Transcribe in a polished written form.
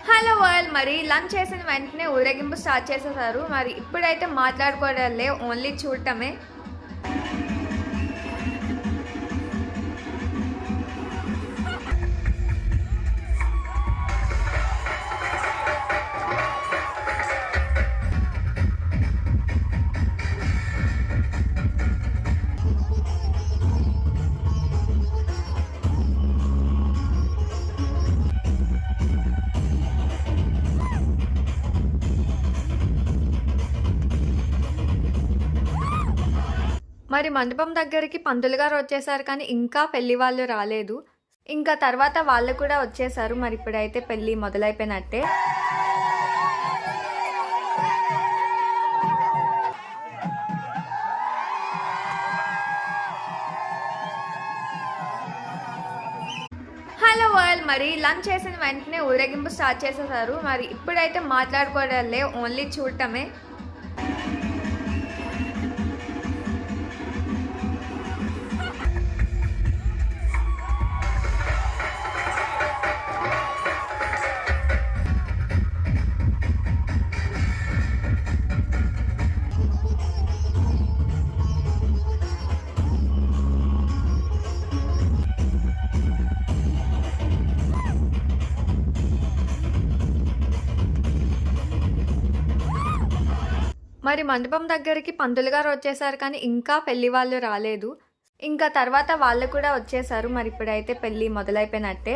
Hello world. మరి lunch చేసిన వెంటనే ఊరేగింపు స్టార్ట్ చేసేసారు. మరి ఇప్పుడైతే మాట్లాడుకోవడాలే, ఓన్లీ చూడటమే. మరి మండపం దగ్గరికి పంతులు గారు వచ్చేసారు, కానీ ఇంకా పెళ్లి వాళ్ళు రాలేదు. ఇంకా తర్వాత వాళ్ళు కూడా వచ్చేసారు. మరి ఇప్పుడైతే పెళ్లి మొదలైపోయినట్టే. Hello world. మరి లంచ్ చేసిన వెంటనే ఊరేగింపు స్టార్ట్ చేసేసారు. మరి ఇప్పుడైతే మాట్లాడుకోవడాలే, ఓన్లీ చూడటమే. మరి మండపం దగ్గరికి పంతులు గారు వచ్చేసారు, కానీ ఇంకా పెళ్లి వాళ్ళు రాలేదు. ఇంకా తర్వాత వాళ్ళు కూడా వచ్చేసారు. మరి ఇప్పుడైతే పెళ్లి మొదలైపోయినట్టే.